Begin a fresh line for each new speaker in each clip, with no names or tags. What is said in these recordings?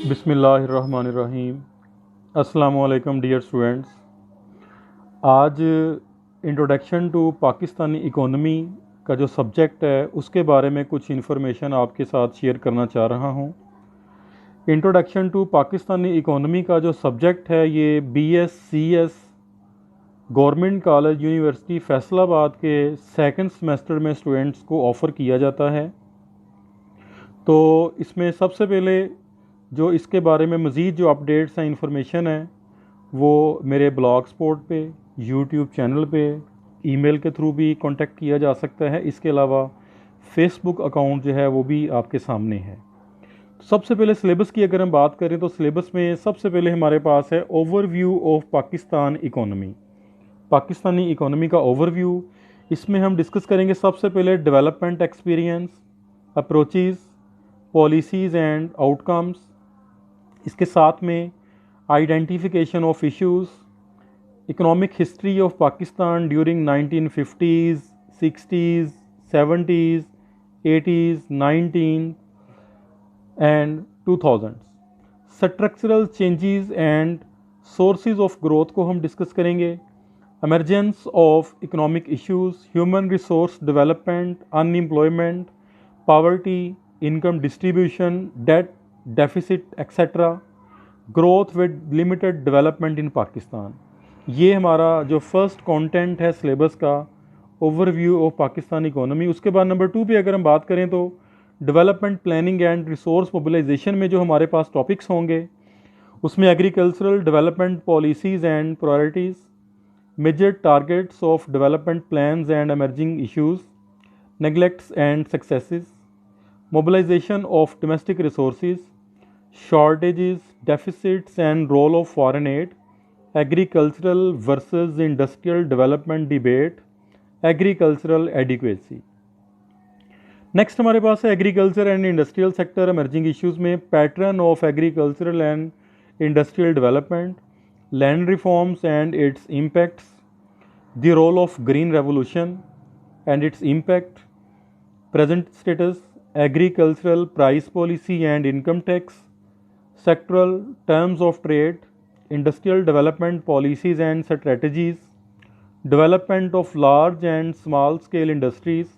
बिस्मिल्लाहिर्रहमानिर्रहीम। अस्सलाम वालेकुम डियर स्टूडेंट्स। आज इंट्रोडक्शन टू पाकिस्तानी इकोनॉमी का जो सब्जेक्ट है उसके बारे में कुछ इन्फॉर्मेशन आपके साथ शेयर करना चाह रहा हूँ। इंट्रोडक्शन टू पाकिस्तानी इकोनॉमी का जो सब्जेक्ट है ये BScs government college university Faisalabad के सेकंड सेमेस्टर में स्टूडेंट्स को ऑफ़र किया जाता है। तो इसमें सबसे पहले जो इसके बारे में मज़ीद जो अपडेट्स हैं, इंफॉर्मेशन है, वो मेरे ब्लॉग स्पॉट पे, यूट्यूब चैनल पे, ईमेल के थ्रू भी कांटेक्ट किया जा सकता है। इसके अलावा फेसबुक अकाउंट जो है वो भी आपके सामने है। तो सबसे पहले सिलेबस की अगर हम बात करें तो सिलेबस में सबसे पहले हमारे पास है overview of Pakistan economy. Pakistani economy का ओवरव्यू, इसमें हम डिस्कस करेंगे सबसे पहले development experience, approaches, policies and outcomes. इसके साथ में identification of issues, economic history of Pakistan during 1950s, 60s, 70s, 80s, 19 and 2000s। Structural changes and sources of growth को हम डिस्कस करेंगे। Emergence of economic issues, human resource development, unemployment, poverty, income distribution, debt deficit etcetera, growth with limited development in Pakistan. ये हमारा जो first content है syllabus का, overview of Pakistan economy. उसके बाद नंबर 2 पे अगर हम बात करें तो development planning and resource mobilization में जो हमारे पास टॉपिक्स होंगे उसमें agricultural development policies and priorities, major targets of development plans and emerging issues, neglects and successes, mobilization of domestic resources, shortages, deficits and role of foreign aid, agricultural versus industrial development debate, agricultural adequacy। Next हमारे पास है agriculture and industrial sector emerging issues में pattern of agricultural and industrial development, land reforms and its impacts, the role of green revolution and its impact, present status, agricultural price policy and income tax, sectoral terms of trade, industrial development policies and strategies, development of large and small scale industries,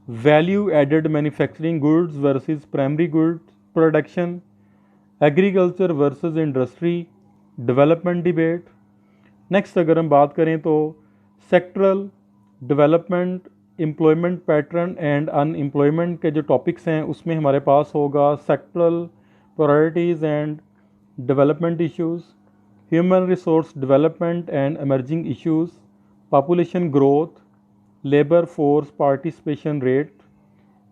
value added manufacturing goods versus primary goods production, agriculture versus industry development debate। Next अगर हम बात करें तो sectoral development, employment pattern and unemployment के जो topics हैं उसमें हमारे पास होगा sectoral priorities and development issues, human resource development and emerging issues, population growth, labour force participation rate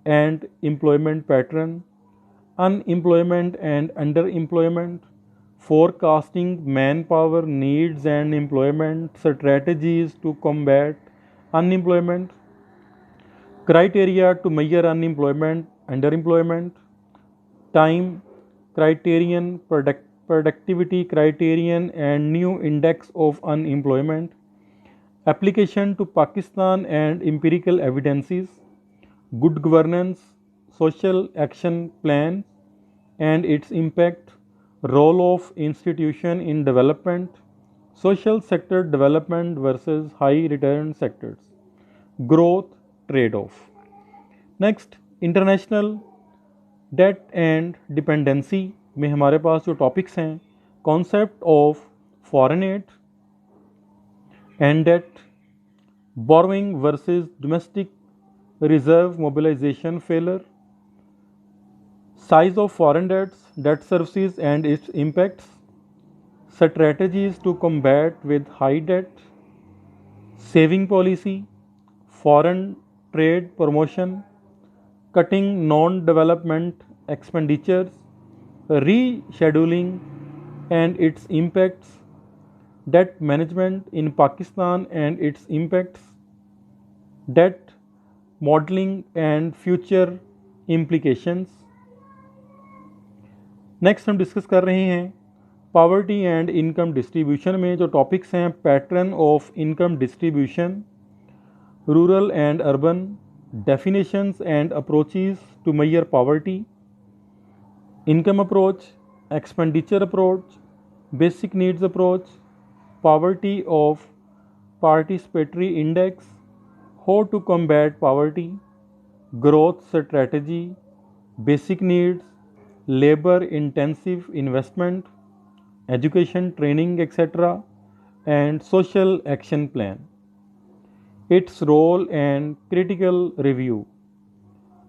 and employment pattern, unemployment and under employment, forecasting manpower needs and employment strategies to combat unemployment, criteria to measure unemployment, underemployment, time criterion, productivity criterion and new index of unemployment, application to Pakistan and empirical evidences, good governance, social action plan and its impact, role of institution in development, social sector development versus high return sectors, growth trade-off। Next international debt and dependency में हमारे पास जो topics हैं, concept of foreign aid and debt, borrowing versus domestic reserve mobilization failure, size of foreign debts, debt services and its impacts, strategies to combat with high debt, saving policy, foreign trade promotion, cutting non-development expenditures, rescheduling and its impacts, debt management in Pakistan and its impacts, debt modeling and future implications। Next हम discuss कर रहे हैं poverty and income distribution में जो topics हैं, pattern of income distribution, rural and urban, definitions and approaches to measure poverty, income approach, expenditure approach, basic needs approach, poverty of participatory index, how to combat poverty, growth strategy, basic needs, labor intensive investment, education training, etc., and social action plan. Its role and critical review.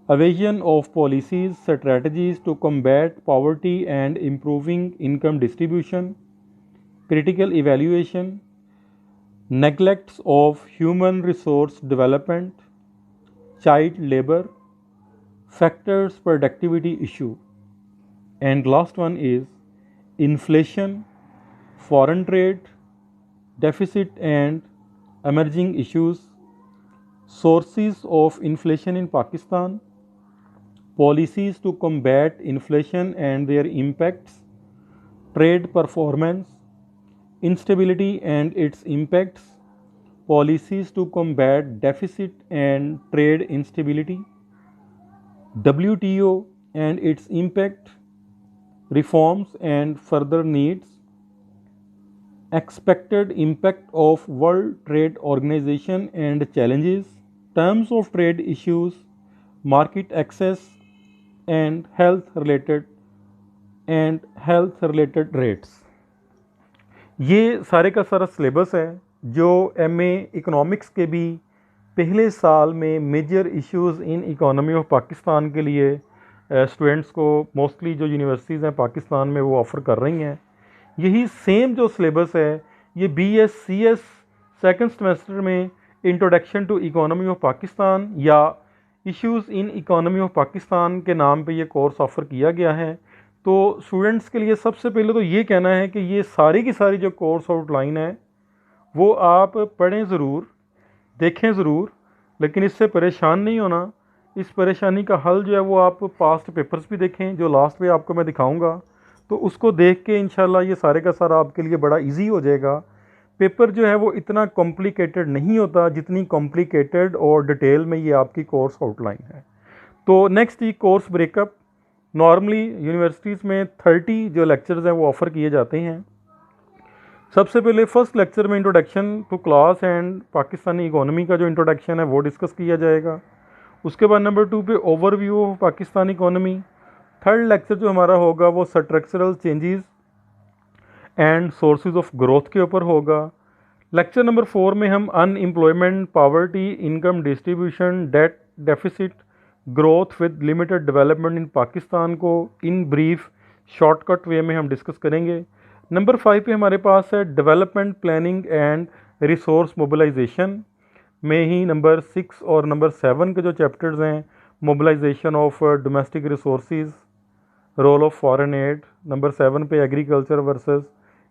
A vision of policies, strategies to combat poverty and improving income distribution, critical evaluation, neglects of human resource development, child labor, factors productivity issue. And last one is inflation, foreign trade, deficit and emerging issues, sources of inflation in Pakistan, policies to combat inflation and their impacts, trade performance, instability and its impacts, policies to combat deficit and trade instability, WTO and its impact, reforms and further needs, expected impact of World Trade Organization and challenges, terms of trade issues, market access and health related rates. ये सारे का सारा syllabus है जो MA economics के भी पहले साल में major issues in economy of Pakistan के लिए स्टूडेंट्स को मोस्टली जो यूनिवर्सिटीज़ हैं पाकिस्तान में वो ऑफ़र कर रही हैं। यही सेम जो सिलेबस है ये BScs सेकंड सेमेस्टर में introduction to economy of Pakistan या issues in economy of Pakistan के नाम पे ये कोर्स ऑफ़र किया गया है। तो स्टूडेंट्स के लिए सबसे पहले तो ये कहना है कि ये सारी की सारी जो कोर्स आउटलाइन है वो आप पढ़ें ज़रूर, देखें ज़रूर, लेकिन इससे परेशान नहीं होना। इस परेशानी का हल जो है वो आप पास्ट पेपर्स भी देखें जो लास्ट में आपको मैं दिखाऊंगा, तो उसको देख के इंशाल्लाह ये सारे का सारा आपके लिए बड़ा इजी हो जाएगा। पेपर जो है वो इतना कॉम्प्लिकेटेड नहीं होता जितनी कॉम्प्लिकेटेड और डिटेल में ये आपकी कोर्स आउटलाइन है। तो नेक्स्ट ये कोर्स ब्रेकअप, नॉर्मली यूनिवर्सिटीज़ में 30 जो लेक्चर्स हैं वो ऑफ़र किए जाते हैं। सबसे पहले फर्स्ट लेक्चर में introduction to class and Pakistani economy का जो इंट्रोडक्शन है वो डिस्कस किया जाएगा। उसके बाद नंबर 2 पे overview of Pakistani economy. Third lecture जो हमारा होगा वो structural changes and sources of growth के ऊपर होगा। लेक्चर नंबर 4 में हम unemployment, poverty, income distribution, debt, deficit, growth with limited development in Pakistan को इन ब्रीफ शॉर्टकट वे में हम डिस्कस करेंगे। नंबर 5 पे हमारे पास है development planning and resource mobilization में ही नंबर 6 और नंबर 7 के जो चैप्टर्स हैं, mobilization of domestic resources, role of foreign aid, number 7 पे agriculture versus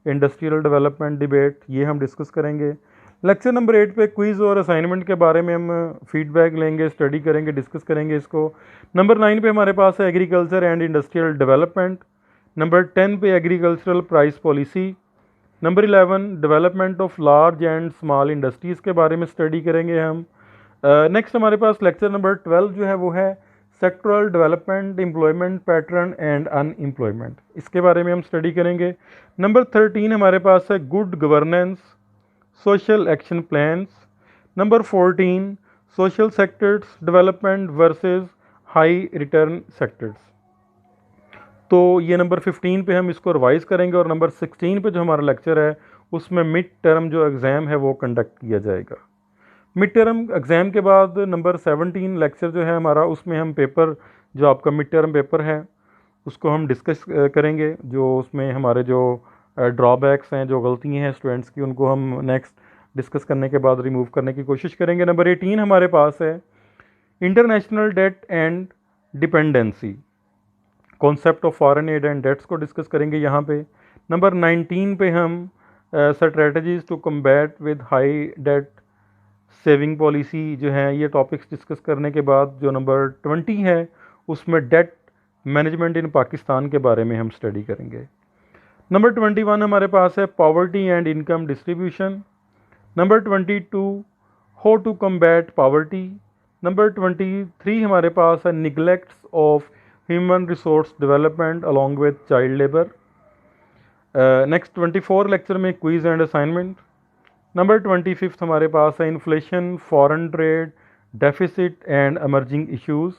industrial development debate, ये हम डिस्कस करेंगे। लेक्चर नंबर 8 पे क्विज़ और असाइनमेंट के बारे में हम फीडबैक लेंगे, स्टडी करेंगे, डिस्कस करेंगे इसको। नंबर 9 पे हमारे पास है agriculture and industrial development. Number 10 पे agricultural price policy. Number 11 development of large and small industries के बारे में स्टडी करेंगे हम। नेक्स्ट हमारे पास लेक्चर नंबर 12 जो है वो है sectoral development, employment pattern and unemployment, इसके बारे में हम स्टडी करेंगे। नंबर 13 हमारे पास है good governance, social action plans. Number 14 social sectors development versus high return sectors. तो ये नंबर 15 पे हम इसको रिवाइज़ करेंगे और नंबर 16 पे जो हमारा लेक्चर है उसमें मिड टर्म जो एग्ज़ाम है वो कंडक्ट किया जाएगा। मिड टर्म एग्ज़ाम के बाद नंबर 17 लेक्चर जो है हमारा, उसमें हम पेपर जो आपका मिड टर्म पेपर है उसको हम डिस्कस करेंगे। जो उसमें हमारे जो ड्रॉबैक्स हैं, जो गलतियाँ हैं स्टूडेंट्स की, उनको हम नेक्स्ट डिस्कस करने के बाद रिमूव करने की कोशिश करेंगे। नंबर 18 हमारे पास है international debt and dependency, concept of foreign aid and debts को डिस्कस करेंगे यहाँ पे। नंबर 19 पे हम strategies to combat with high debt saving policy जो है ये टॉपिक्स डिस्कस करने के बाद जो नंबर 20 है उसमें डेट मैनेजमेंट इन पाकिस्तान के बारे में हम स्टडी करेंगे। नंबर 21 हमारे पास है poverty and income distribution. Number 22 how to combat poverty. Number 23 हमारे पास है neglects of human resource development along with child labour. Next 24 lecture में क्विज एंड असाइनमेंट। नंबर 25 हमारे पास है inflation, foreign trade, deficit and emerging issues.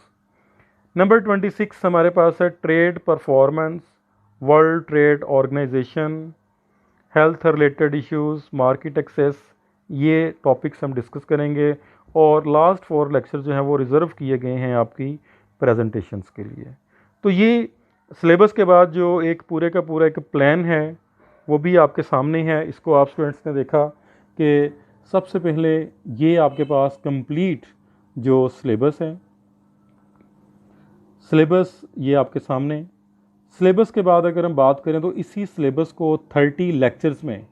Number 26 हमारे पास है trade performance, world trade organization, health related issues, market access. ये topics हम discuss करेंगे और लास्ट 4 लेक्चर जो हैं वो रिज़र्व किए गए हैं आपकी प्रेजेंटेशंस के लिए। तो ये सिलेबस के बाद जो एक पूरे का पूरा एक प्लान है वो भी आपके सामने है। इसको आप स्टूडेंट्स ने देखा कि सबसे पहले ये आपके पास कंप्लीट जो सिलेबस है, सिलेबस ये आपके सामने। सिलेबस के बाद अगर हम बात करें तो इसी सिलेबस को 30 लेक्चर्स में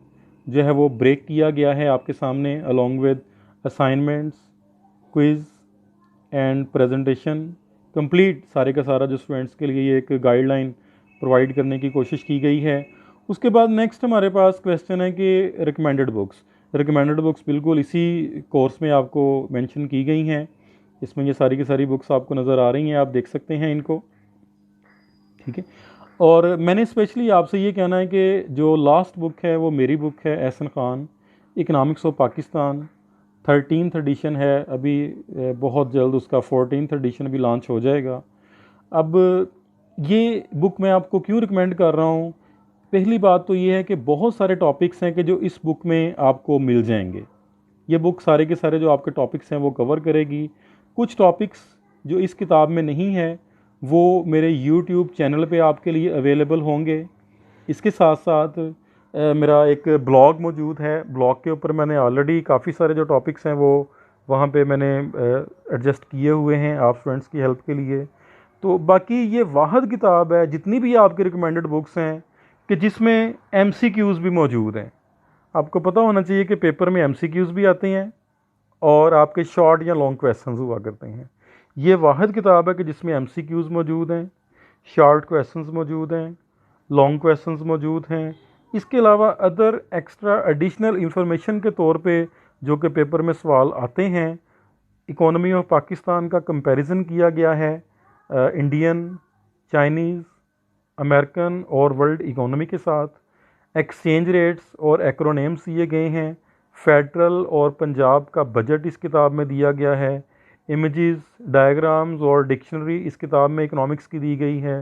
जो है वो ब्रेक किया गया है आपके सामने, along with assignments, quiz and presentation. Complete सारे का सारा जो स्टूडेंट्स के लिए ये एक गाइडलाइन प्रोवाइड करने की कोशिश की गई है। उसके बाद नेक्स्ट हमारे पास क्वेश्चन है कि रिकमेंडेड बुक्स। रिकमेंडेड बुक्स बिल्कुल इसी कोर्स में आपको मेंशन की गई हैं। इसमें ये सारी की सारी बुक्स आपको नज़र आ रही हैं, आप देख सकते हैं इनको, ठीक है। और मैंने स्पेशली आपसे ये कहना है कि जो लास्ट बुक है वो मेरी बुक है, Ehsan Khan, economics of Pakistan. 13th edition है, अभी बहुत जल्द उसका 14th एडिशन भी लॉन्च हो जाएगा। अब ये बुक मैं आपको क्यों रिकमेंड कर रहा हूँ? पहली बात तो ये है कि बहुत सारे टॉपिक्स हैं कि जो इस बुक में आपको मिल जाएंगे। ये बुक सारे के सारे जो आपके टॉपिक्स हैं वो कवर करेगी। कुछ टॉपिक्स जो इस किताब में नहीं है वो मेरे YouTube चैनल पे आपके लिए अवेलेबल होंगे। इसके साथ साथ मेरा एक ब्लॉग मौजूद है। ब्लॉग के ऊपर मैंने ऑलरेडी काफ़ी सारे जो टॉपिक्स हैं वो वहाँ पे मैंने एडजस्ट किए हुए हैं आप स्टूडेंट्स की हेल्प के लिए। तो बाकी ये वाहिद किताब है जितनी भी आपकी रिकमेंडेड बुक्स हैं कि जिसमें MCQs भी मौजूद हैं। आपको पता होना चाहिए कि पेपर में MCQs भी आते हैं और आपके शॉर्ट या लॉन्ग क्वेश्चंस हुआ करते हैं। ये वाहिद किताब है कि जिसमें MCQs मौजूद हैं, शॉर्ट क्वेश्चंस मौजूद हैं, लॉन्ग क्वेश्चंस मौजूद हैं। इसके अलावा अदर एक्स्ट्रा एडिशनल इंफॉर्मेशन के तौर पे जो कि पेपर में सवाल आते हैं, इकोनॉमी ऑफ पाकिस्तान का कंपैरिजन किया गया है इंडियन, चाइनीज़, अमेरिकन और वर्ल्ड इकोनॉमी के साथ। एक्सचेंज रेट्स और एक्रोनेम्स दिए गए हैं। फेडरल और पंजाब का बजट इस किताब में दिया गया है। इमेजेस, डायग्राम्स और डिक्शनरी इस किताब में इकोनॉमिक्स की दी गई है।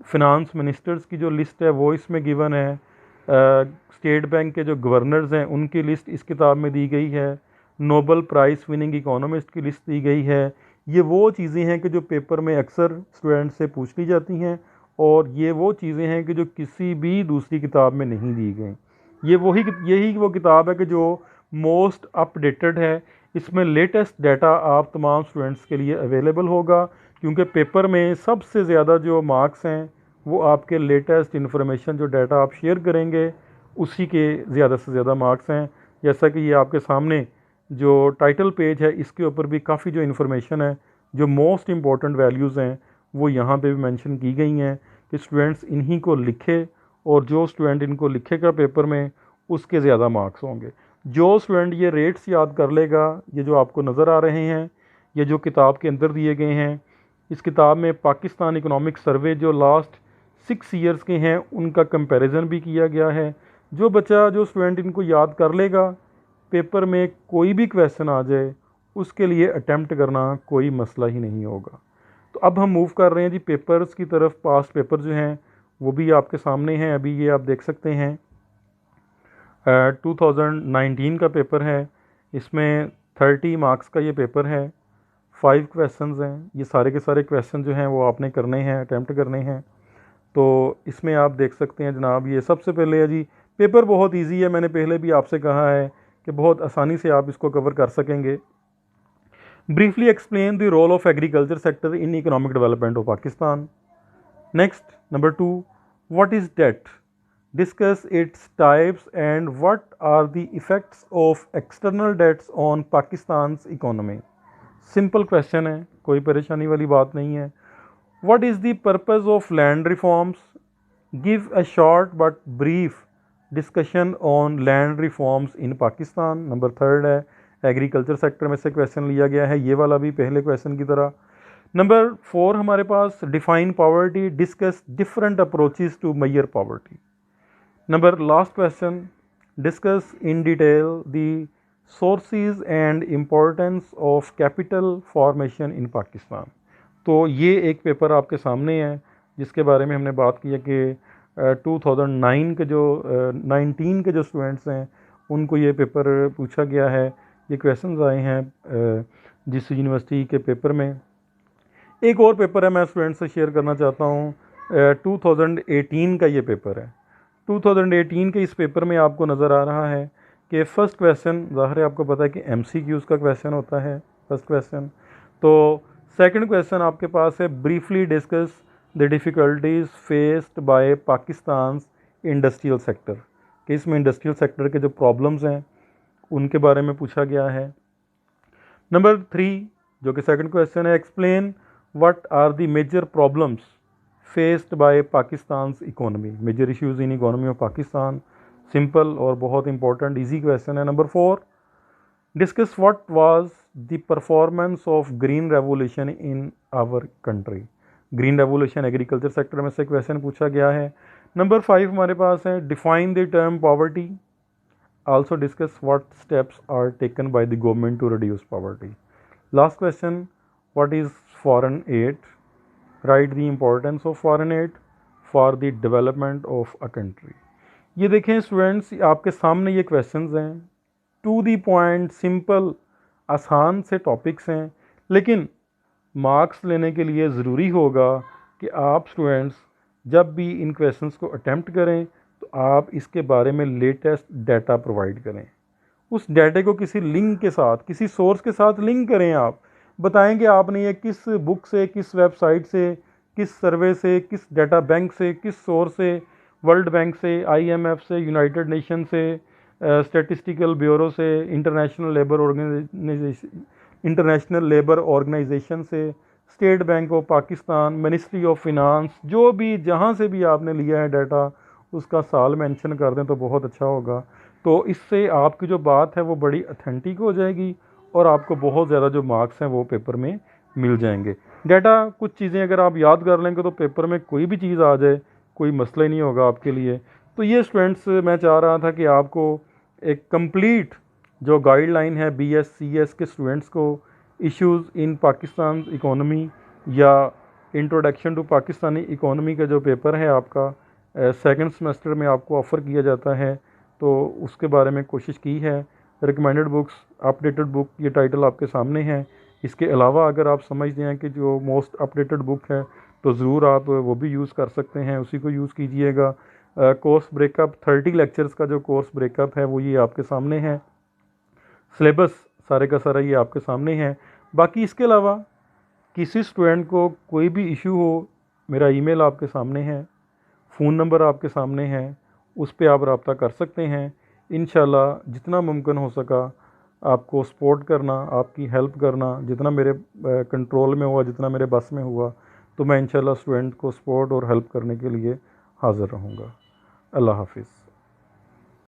फिनांस मिनिस्टर्स की जो लिस्ट है वो इसमें गिवन है। स्टेट बैंक के जो गवर्नर्स हैं उनकी लिस्ट इस किताब में दी गई है। नोबल प्राइज़ विनिंग इकोनॉमिस्ट की लिस्ट दी गई है। ये वो चीज़ें हैं कि जो पेपर में अक्सर स्टूडेंट से पूछ ली जाती हैं और ये वो चीज़ें हैं कि जो किसी भी दूसरी किताब में नहीं दी गई। यही वो किताब है कि जो मोस्ट अपडेटेड है। इसमें लेटेस्ट डाटा आप तमाम स्टूडेंट्स के लिए अवेलेबल होगा, क्योंकि पेपर में सबसे ज़्यादा जो मार्क्स हैं वो आपके लेटेस्ट इन्फॉर्मेशन जो डाटा आप शेयर करेंगे उसी के ज़्यादा से ज़्यादा मार्क्स हैं। जैसा कि ये आपके सामने जो टाइटल पेज है इसके ऊपर भी काफ़ी जो इन्फॉर्मेशन है, जो मोस्ट इम्पॉर्टेंट वैल्यूज़ हैं वो यहाँ पे भी मेंशन की गई हैं कि स्टूडेंट्स इन्हीं को लिखे और जो स्टूडेंट इनको लिखेगा पेपर में उसके ज़्यादा मार्क्स होंगे। जो स्टूडेंट ये रेट्स याद कर लेगा, ये जो आपको नज़र आ रहे हैं, ये जो किताब के अंदर दिए गए हैं, इस किताब में पाकिस्तान इकोनॉमिक सर्वे जो लास्ट 6 ईयर्स के हैं उनका कंपैरिजन भी किया गया है। जो स्टूडेंट इनको याद कर लेगा, पेपर में कोई भी क्वेश्चन आ जाए उसके लिए अटैम्प्ट करना कोई मसला ही नहीं होगा। तो अब हम मूव कर रहे हैं जी पेपर्स की तरफ। पास्ट पेपर जो हैं वो भी आपके सामने हैं, अभी ये आप देख सकते हैं। 2019 का पेपर है, इसमें 30 मार्क्स का ये पेपर है। 5 क्वेश्चंस हैं, ये सारे के सारे क्वेश्चन जो हैं वो आपने करने हैं, अटैम्प्ट करने हैं। तो इसमें आप देख सकते हैं जनाब, ये सबसे पहले है जी, पेपर बहुत इजी है। मैंने पहले भी आपसे कहा है कि बहुत आसानी से आप इसको कवर कर सकेंगे। Briefly explain the role of agriculture sector in economic development of Pakistan. Next, number 2, what is debt? Discuss its types and what are the effects of external debts on Pakistan's economy. Simple question है, कोई परेशानी वाली बात नहीं है। What is the purpose of land reforms? Give a short but brief discussion on land reforms in Pakistan. Number 3 है, agriculture sector में से क्वेश्चन लिया गया है, ये वाला भी पहले क्वेश्चन की तरह। नंबर 4 हमारे पास define poverty, discuss different approaches to measure poverty. Number last question, discuss in detail the sources and importance of capital formation in Pakistan. तो ये एक पेपर आपके सामने है जिसके बारे में हमने बात की है कि 2009 के जो 19 के जो स्टूडेंट्स हैं उनको ये पेपर पूछा गया है। ये क्वेश्चंस आए हैं जिस यूनिवर्सिटी के पेपर में। एक और पेपर है मैं स्टूडेंट्स से शेयर करना चाहता हूँ, 2018 का ये पेपर है। 2018 के इस पेपर में आपको नज़र आ रहा है कि फ़र्स्ट क्वेश्चन, ज़ाहिर है आपको पता है कि MCQs का क्वेश्चन होता है फर्स्ट क्वेश्चन। तो सेकंड क्वेश्चन आपके पास है, briefly discuss the difficulties faced by Pakistan industrial sector, कि इसमें इंडस्ट्रियल सेक्टर के जो प्रॉब्लम्स हैं उनके बारे में पूछा गया है। नंबर 3 जो कि सेकंड क्वेश्चन है, explain what are the major problems faced by Pakistan economy, major issues in economy of Pakistan. Simple और बहुत इंपॉर्टेंट ईजी क्वेश्चन है। Number 4, discuss what was the performance of green revolution in our country. Green revolution agriculture sector में से question पूछा गया है। Number 5 हमारे पास है, define the term poverty, also discuss what steps are taken by the government to reduce poverty. Last question, what is foreign aid, write the importance of foreign aid for the development of a country. ये देखें students, आपके सामने ये questions हैं, to the point, simple, आसान से topics हैं, लेकिन मार्क्स लेने के लिए ज़रूरी होगा कि आप स्टूडेंट्स जब भी इन क्वेश्चंस को अटेम्प्ट करें तो आप इसके बारे में लेटेस्ट डाटा प्रोवाइड करें। उस डाटे को किसी लिंक के साथ, किसी सोर्स के साथ लिंक करें। आप बताएं कि आपने ये किस बुक से, किस वेबसाइट से, किस सर्वे से, किस डाटा बैंक से, किस सोर्स से, वर्ल्ड बैंक से, IMF से, यूनाइटेड नेशन से, स्टैटिस्टिकल ब्यूरो से, इंटरनेशनल लेबर ऑर्गेनाइजेशन से, state bank of Pakistan, ministry of finance, जो भी जहाँ से भी आपने लिया है डाटा उसका साल मेंशन कर दें तो बहुत अच्छा होगा। तो इससे आपकी जो बात है वो बड़ी ऑथेंटिक हो जाएगी और आपको बहुत ज़्यादा जो मार्क्स हैं वो पेपर में मिल जाएंगे। डाटा कुछ चीज़ें अगर आप याद कर लेंगे तो पेपर में कोई भी चीज़ आ जाए कोई मसला ही नहीं होगा आपके लिए। तो ये स्टूडेंट्स, मैं चाह रहा था कि आपको एक कंप्लीट जो गाइडलाइन है BS CS के स्टूडेंट्स को, इश्यूज़ इन पाकिस्तान इकोनॉमी या इंट्रोडक्शन टू पाकिस्तानी इकोनॉमी का जो पेपर है आपका सेकंड सेमेस्टर में आपको ऑफ़र किया जाता है, तो उसके बारे में कोशिश की है। रिकमेंडेड बुक्स, अपडेटेड बुक, ये टाइटल आपके सामने है। इसके अलावा अगर आप समझते हैं कि जो मोस्ट अपडेटेड बुक है तो ज़रूर आप वो भी यूज़ कर सकते हैं, उसी को यूज़ कीजिएगा। कोर्स ब्रेकअप 30 लेक्चर्स का जो कोर्स ब्रेकअप है वो ये आपके सामने है। सिलेबस सारे का सारा ये आपके सामने है। बाकी इसके अलावा किसी स्टूडेंट को कोई भी इशू हो, मेरा ईमेल आपके सामने है, फ़ोन नंबर आपके सामने है, उस पर आप रब्ता कर सकते हैं। इंशाल्लाह जितना मुमकिन हो सका आपको सपोर्ट करना, आपकी हेल्प करना, जितना मेरे कंट्रोल में हुआ, जितना मेरे बस में हुआ, तो मैं इंशाल्लाह स्टूडेंट को सपोर्ट और हेल्प करने के लिए हाज़िर रहूँगा। अल्लाह हाफिज़।